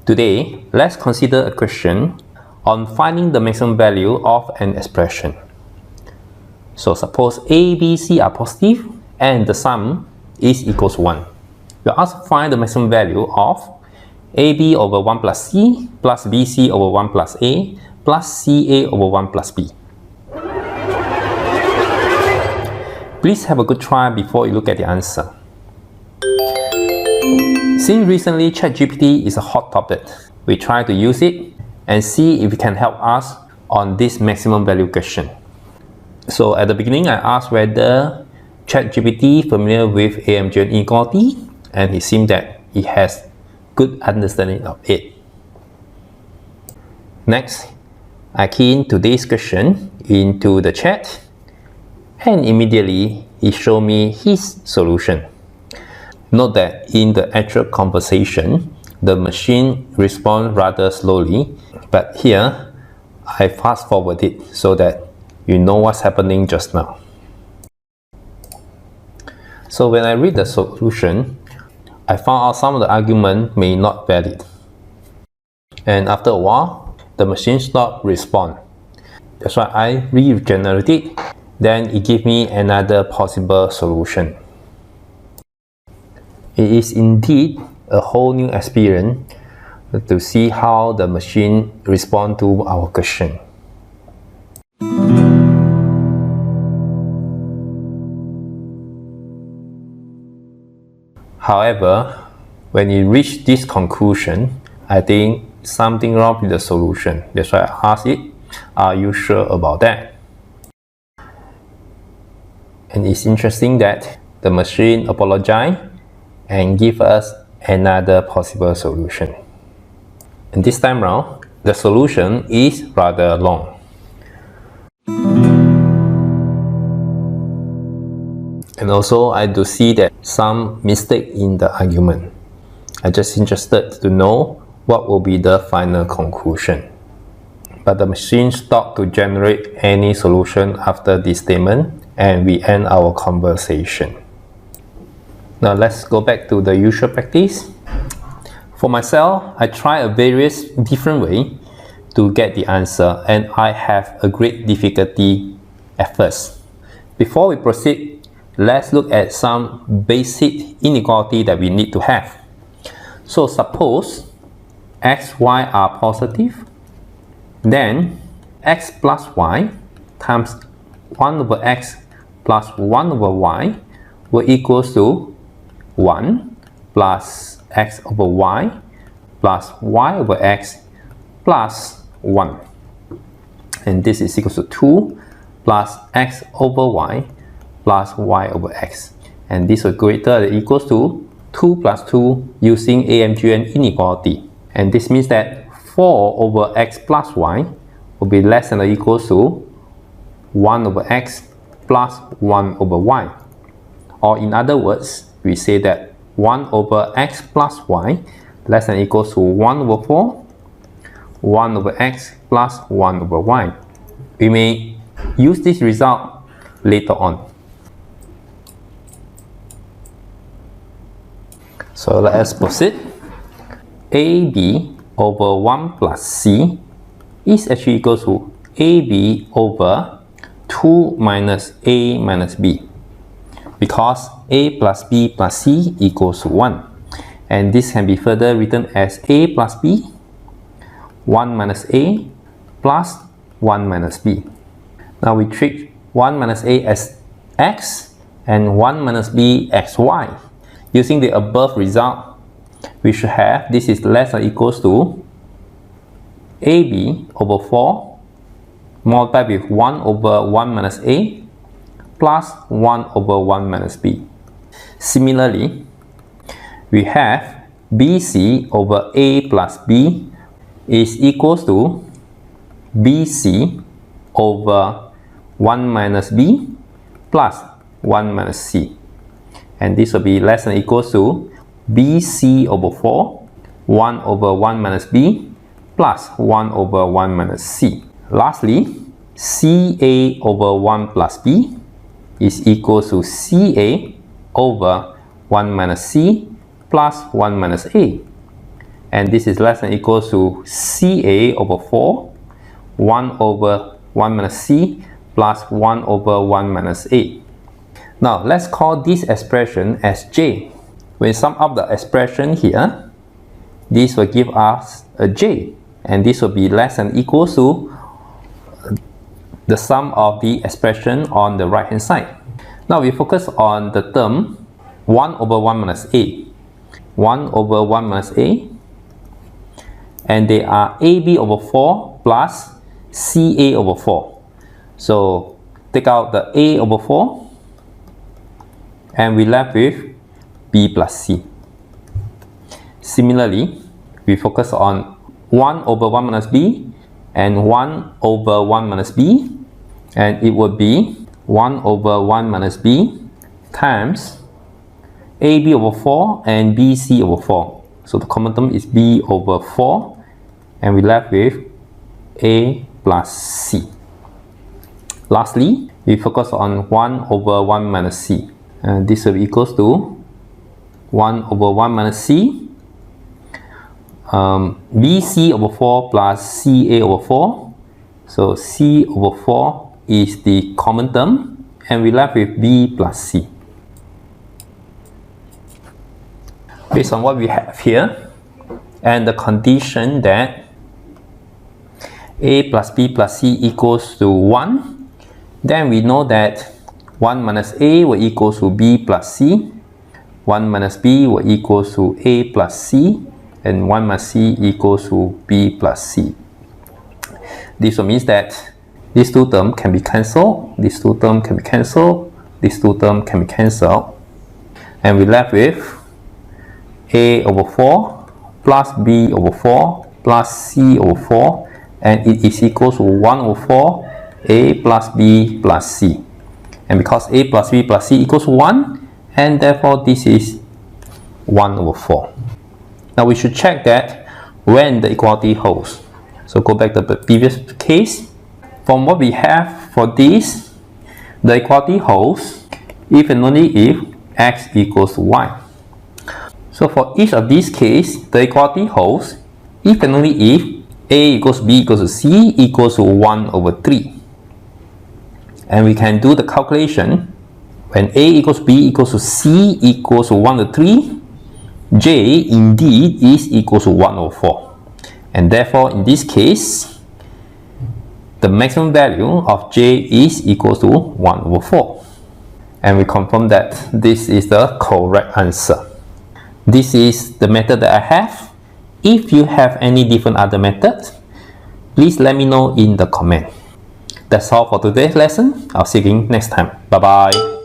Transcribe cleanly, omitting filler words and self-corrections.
Today, let's consider a question on finding the maximum value of an expression. So suppose A, B, C are positive and the sum is equals 1. We are asked to find the maximum value of AB over 1 plus C plus BC over 1 plus A plus CA over 1 plus B. Please have a good try before you look at the answer. Since recently ChatGPT is a hot topic, we try to use it and see if it can help us on this maximum value question. So at the beginning, I asked whether ChatGPT familiar with AMG and inequality, and it seemed that he has good understanding of it. Next, I key in today's question into the chat, and immediately he showed me his solution. Note that in the actual conversation, the machine responds rather slowly, but here I fast forward it so that you know what's happening just now. So when I read the solution, I found out some of the argument may not valid. And after a while, the machine stopped respond. That's why I regenerate it. Then it gives me another possible solution. It is indeed a whole new experience to see how the machine responds to our question. However, when you reach this conclusion, I think something wrong with the solution. That's why I asked it, are you sure about that? And it's interesting that the machine apologized and give us another possible solution. And this time round, the solution is rather long. And also, I do see that some mistake in the argument. I'm just interested to know what will be the final conclusion. But the machine stopped to generate any solution after this statement, and we end our conversation. Now let's go back to the usual practice. For myself, I try a various different way to get the answer, and I have a great difficulty at first. Before we proceed, let's look at some basic inequality that we need to have. So suppose x, y are positive, then x plus y times 1 over x plus 1 over y will equals to 1 plus x over y plus y over x plus 1. And this is equals to 2 plus x over y plus y over x. And this will greater than or equals to 2 plus 2 using AMG and inequality. And this means that 4 over x plus y will be less than or equals to 1 over x plus 1 over y. Or in other words, we say that 1 over x plus y less than or equals to 1 over 4, 1 over x plus 1 over y. We may use this result later on. So let us proceed. AB over 1 plus C is actually equal to AB over 2 minus A minus B, because A plus B plus C equals to 1. And this can be further written as A plus B, 1 minus A plus 1 minus B. Now we treat 1 minus A as x and 1 minus B as y. Using the above result, we should have this is less than or equals to AB over 4 multiplied with 1 over 1 minus A plus 1 over 1 minus B. Similarly, we have BC over A plus B is equals to BC over 1 minus B plus 1 minus C. And this will be less than or equals to BC over 4, 1 over 1 minus B plus 1 over 1 minus C. Lastly, CA over 1 plus B is equal to CA over 1 minus C plus 1 minus A. and this is less than equals to CA over 4, 1 over 1 minus C plus 1 over 1 minus A. Now let's call this expression as J. When we sum up the expression here, this will give us a J, and this will be less than equals to the sum of the expression on the right hand side. Now we focus on the term 1 over 1 minus A. 1 over 1 minus A, and they are AB over 4 plus CA over 4. So take out the A over 4 and we left with B plus C. Similarly, we focus on 1 over 1 minus B and 1 over 1 minus B, and it would be 1 over 1 minus B times AB over 4 and BC over 4. So the common term is B over 4, and we left with A plus C. Lastly, we focus on 1 over 1 minus C. And this will be equals to 1 over 1 minus C, BC over 4 plus CA over 4. So C over 4 is the common term, and we left with B plus C. Based on what we have here and the condition that A plus B plus C equals to 1, then we know that 1 minus A will equal to B plus C, 1 minus B will equal to A plus C, and 1 minus C equals to B plus C. This means that these two terms can be cancelled, these two terms can be cancelled, these two terms can be cancelled, and we left with A over 4 plus B over 4 plus C over 4, and it is equal to 1 over 4 A plus B plus C. And because A plus B plus C equals 1, and therefore this is 1 over 4. Now we should check that when the equality holds. So go back to the previous case. From what we have for this, the equality holds if and only if x equals to y. So for each of these cases, the equality holds if and only if A equals B equals to C equals to 1 over 3. And we can do the calculation. When A equals B equals to C equals to 1 over 3, J indeed is equal to 1 over 4. And therefore in this case, the maximum value of J is equal to 1 over 4. And we confirm that this is the correct answer. This is the method that I have. If you have any different other methods, please let me know in the comment. That's all for today's lesson. I'll see you again next time. Bye bye.